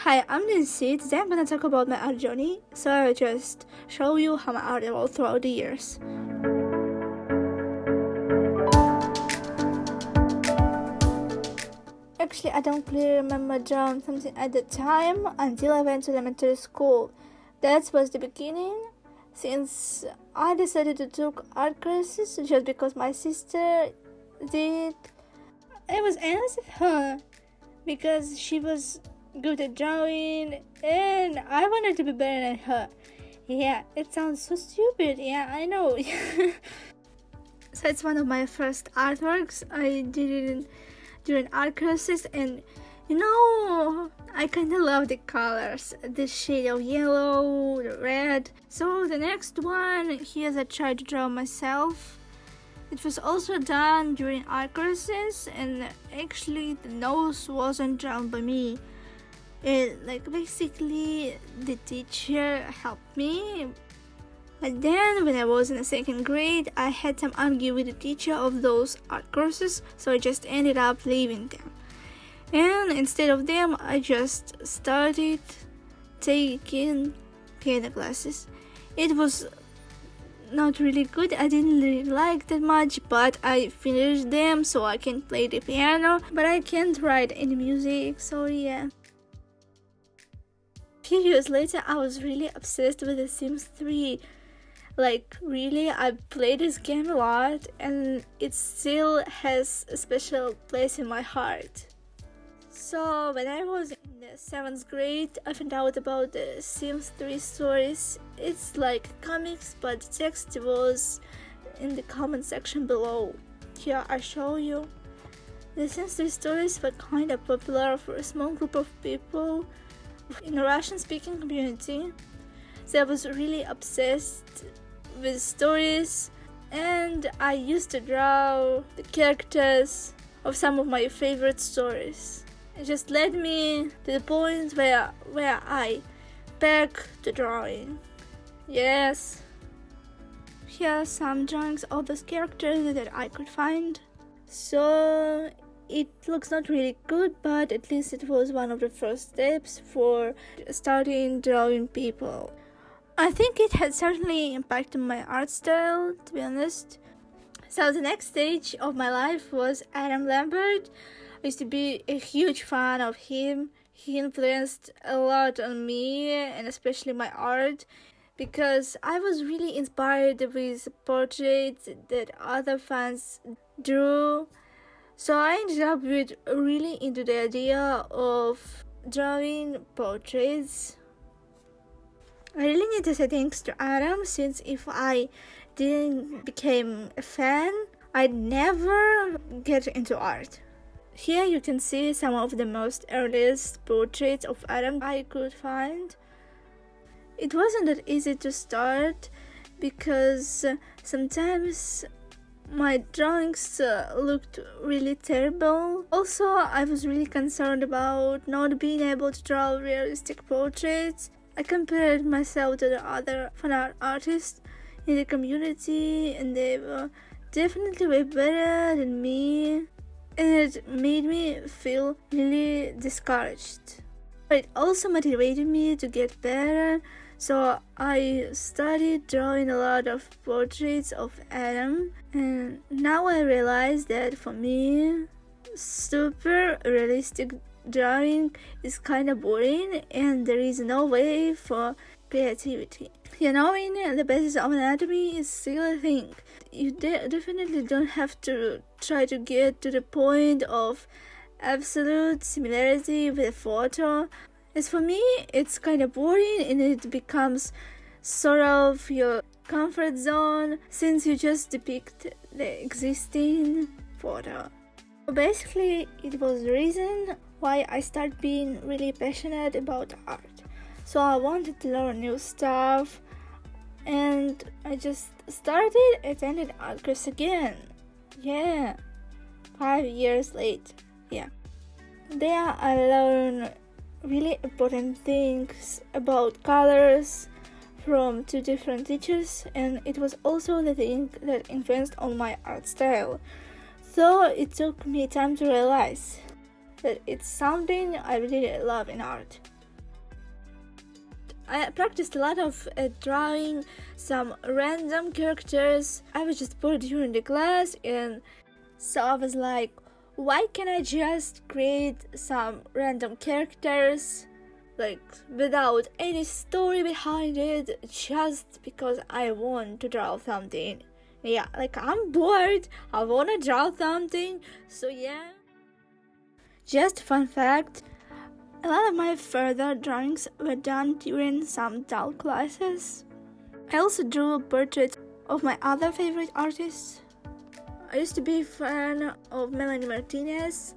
Hi, I'm Nancy. Today I'm gonna talk about my art journey, so I'll just show you how my art evolved throughout the years. Actually, I don't clearly remember drawing something at the time until I went to elementary school. That was the beginning, since I decided to take art classes just because my sister did. I was honest with her because she was good at drawing and I wanted to be better than her. Yeah, it sounds so stupid. Yeah, I know. So it's one of my first artworks. I did it during art classes, and I kind of love the colors, the shade of yellow, the red. So the next one here I tried to draw myself. It was also done during art classes, and actually the nose wasn't drawn by me. Basically the teacher helped me. But then when I was in the second grade, I had some argue with the teacher of those art courses, so I just ended up leaving them. And instead of them, I just started taking piano classes. It was not really good. I didn't really like that much, but I finished them so I can play the piano, but I can't write any music, so yeah. A few years later, I was really obsessed with The Sims 3. Really, I played this game a lot, and it still has a special place in my heart. So when I was in the 7th grade, I found out about the Sims 3 stories. It's like comics, but the text was in the comment section below. Here I show you. The Sims 3 stories were kind of popular for a small group of people in a Russian-speaking community. So I was really obsessed with stories, and I used to draw the characters of some of my favorite stories. It just led me to the point where I back to drawing. Yes. Here are some drawings of those characters that I could find. So it looks not really good, but at least it was one of the first steps for starting drawing people. I think it had certainly impacted my art style, to be honest. So the next stage of my life was Adam Lambert. I used to be a huge fan of him. He influenced a lot on me, and especially my art, because I was really inspired with portraits that other fans drew. So I ended up with really into the idea of drawing portraits. I really need to say thanks to Adam, since if I didn't become a fan, I'd never get into art. Here you can see some of the most earliest portraits of Adam I could find. It wasn't that easy to start because sometimes my drawings looked really terrible. Also, I was really concerned about not being able to draw realistic portraits. I compared myself to the other fan art artists in the community, and they were definitely way better than me, and it made me feel really discouraged. But it also motivated me to get better, so I started drawing a lot of portraits of Adam, and now I realize that for me, super realistic drawing is kind of boring, and there is no way for creativity. Knowing the basis of anatomy is still a thing. You definitely don't have to try to get to the point of absolute similarity with a photo. As for me, it's kind of boring, and it becomes sort of your comfort zone since you just depict the existing photo. Basically, it was the reason why I started being really passionate about art. So I wanted to learn new stuff, and I just started attending art class again. Yeah, 5 years later. Yeah. There I learned really important things about colors from 2 different teachers, and it was also the thing that influenced on my art style. So it took me time to realize that it's something I really love in art. I practiced a lot of drawing some random characters. I was just bored during the class, and so I was like, why can't I just create some random characters, like without any story behind it, just because I want to draw something. Yeah, like I'm bored, I wanna draw something, so yeah. Just fun fact, a lot of my further drawings were done during some DAL classes. I also drew portraits of my other favorite artists. I used to be a fan of Melanie Martinez,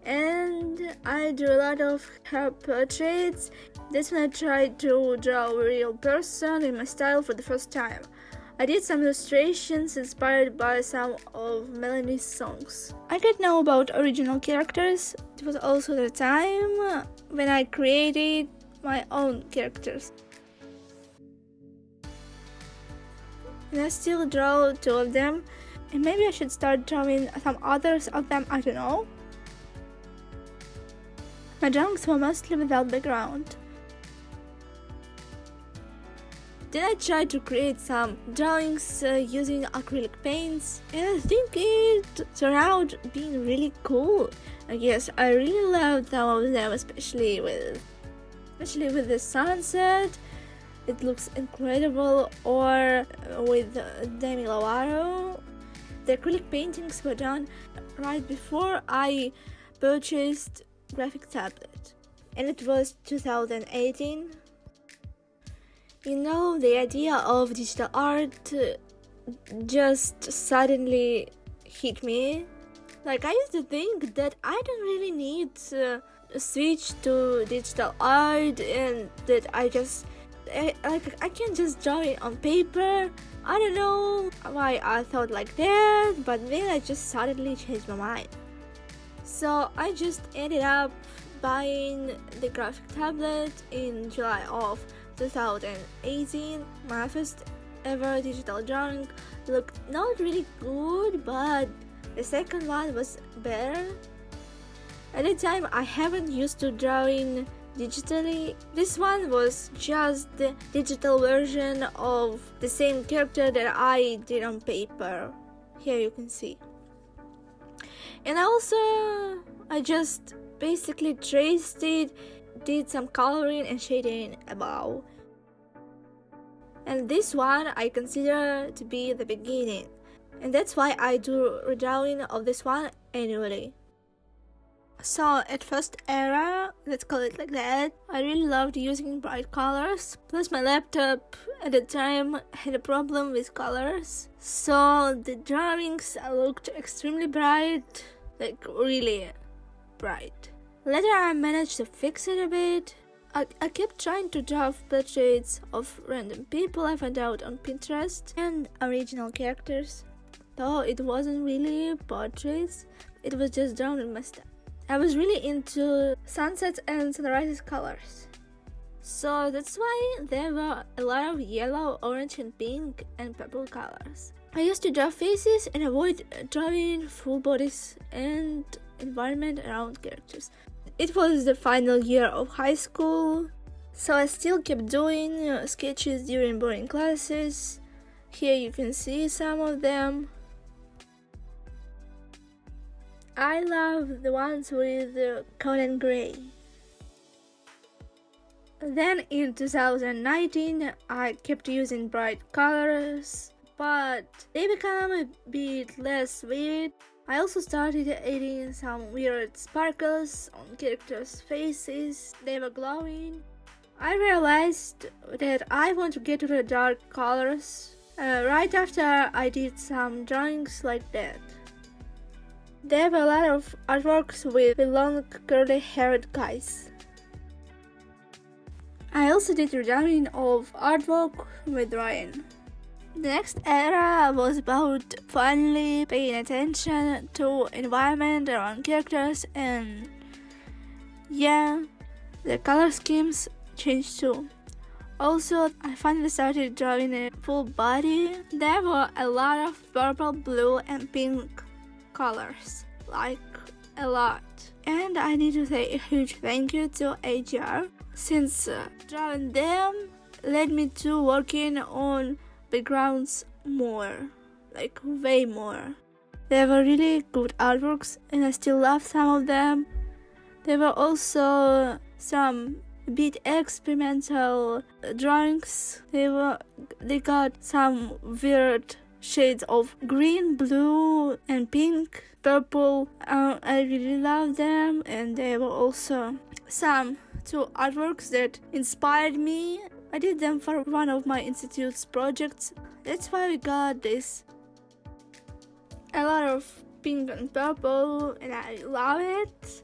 and I drew a lot of her portraits. That's when I tried to draw a real person in my style for the first time. I did some illustrations inspired by some of Melanie's songs. I didn't know about original characters. It was also the time when I created my own characters. And I still draw 2 of them, and maybe I should start drawing some others of them, I don't know. My drawings were mostly without background. Then I tried to create some drawings using acrylic paints, and I think it turned out being really cool. I guess I really loved some of them, especially with the sunset. It looks incredible, or with Demi Lovato. The acrylic paintings were done right before I purchased graphic tablet, and it was 2018. You know, the idea of digital art just suddenly hit me. Like, I used to think that I don't really need to switch to digital art, and that I can just draw it on paper. I don't know why I thought like that, but then I just suddenly changed my mind. So I just ended up buying the graphic tablet in July of 2018. My first ever digital drawing looked not really good, but the second one was better. At the time, I haven't used to drawing digitally. This one was just the digital version of the same character that I did on paper. Here you can see. And I just basically traced it, did some coloring and shading above. And this one I consider to be the beginning, and that's why I do redrawing of this one annually. So at first era, let's call it like that, I really loved using bright colors. Plus my laptop at the time had a problem with colors, so the drawings looked extremely bright, like really bright. Later I managed to fix it a bit. I kept trying to draw portraits of random people I found out on Pinterest and original characters, though it wasn't really portraits, it was just drawn in my style. I was really into sunsets and sunrises colors, so that's why there were a lot of yellow, orange and pink and purple colors. I used to draw faces and avoid drawing full bodies and environment around characters. It was the final year of high school, so I still kept doing sketches during boring classes. Here you can see some of them. I love the ones with Conan Gray. Then in 2019 I kept using bright colors, but they became a bit less vivid. I also started adding some weird sparkles on characters' faces. They were glowing. I realized that I want to get to the dark colors right after I did some drawings like that. There were a lot of artworks with long curly haired guys. I also did a drawing of artwork with Ryan. The next era was about finally paying attention to environment around characters, and yeah, the color schemes changed too. Also, I finally started drawing a full body. There were a lot of purple, blue and pink colors, like a lot. And I need to say a huge thank you to AJR, since drawing them led me to working on backgrounds more, like way more. They were really good artworks and I still love some of them. There were also some bit experimental drawings. They got some weird shades of green, blue and pink, purple. I really love them, and there were also some two artworks that inspired me. I did them for one of my institute's projects. That's why we got this. A lot of pink and purple, and I love it.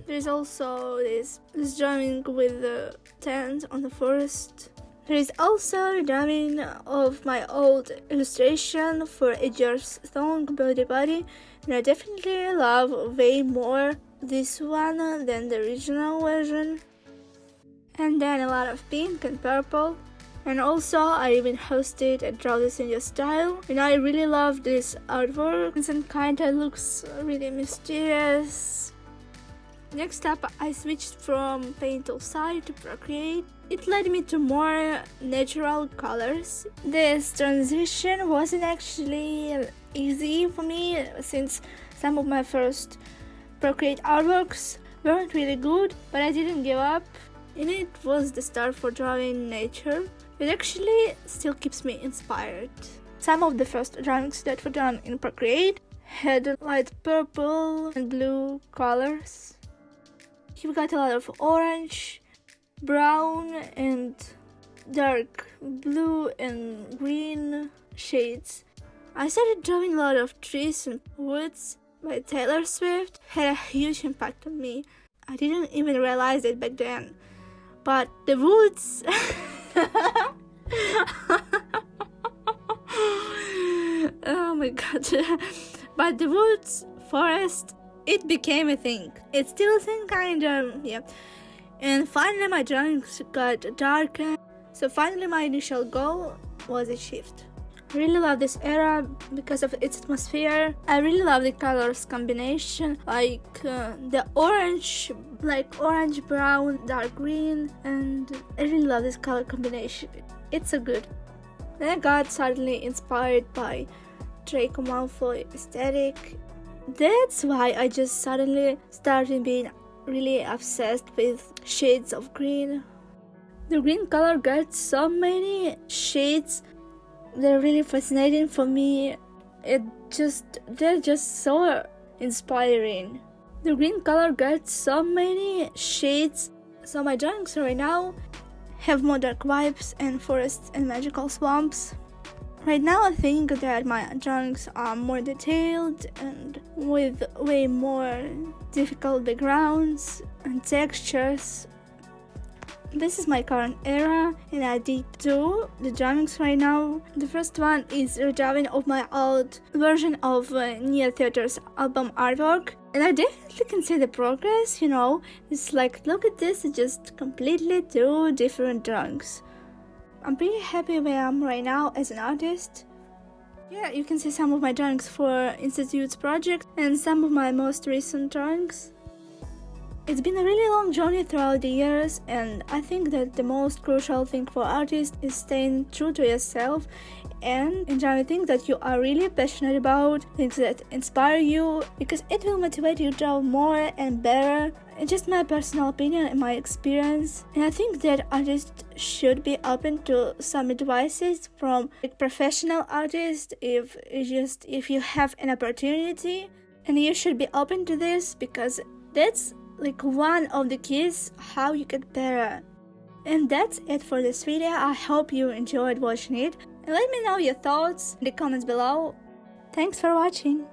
There's also this drawing with the tent on the forest. There is also a drawing of my old illustration for Edgar's song Body Body, and I definitely love way more this one than the original version. And then a lot of pink and purple. And also I even hosted a Draw This in Your Style, and I really love this artwork. It kinda looks really mysterious. Next up, I switched from Paint Toolside to Procreate. It led me to more natural colors. This transition wasn't actually easy for me, since some of my first Procreate artworks weren't really good, but I didn't give up. And it was the start for drawing nature. It actually still keeps me inspired. Some of the first drawings that were done in Procreate had light purple and blue colors. You've got a lot of orange, brown and dark blue and green shades. I started drawing a lot of trees and woods by Taylor Swift. Had a huge impact on me. I didn't even realize it back then. But the woods... oh my god. But the woods, forest, it became a thing. It's still a thing, kind of, yeah. And finally my drawings got darker. So finally my initial goal was achieved. I really love this era because of its atmosphere. I really love the colors combination, like the orange, like orange, brown, dark green, and I really love this color combination. It's so good. Then I got suddenly inspired by Draco Malfoy aesthetic. That's why I just suddenly started being really obsessed with shades of green. The green color got so many shades. They're really fascinating for me. They're just so inspiring. The green color got so many shades. So my drawings right now have more dark vibes and forests and magical swamps. Right now I think that my drawings are more detailed and with way more difficult backgrounds and textures. This is my current era, and I did two the drawings right now. The first one is a drawing of my old version of Nia Theater's album artwork, and I definitely can see the progress, you know. It's like, look at this, it's just completely two different drawings. I'm pretty happy where I am right now as an artist. Yeah, you can see some of my drawings for Institute's project and some of my most recent drawings. It's been a really long journey throughout the years, and I think that the most crucial thing for artists is staying true to yourself and enjoying things that you are really passionate about, things that inspire you, because it will motivate you to draw more and better. It's just my personal opinion and my experience, and I think that artists should be open to some advices from professional artists if you have an opportunity, and you should be open to this because that's like one of the keys how you get better. And that's it for this video. I hope you enjoyed watching it, and let me know your thoughts in the comments below. Thanks for watching.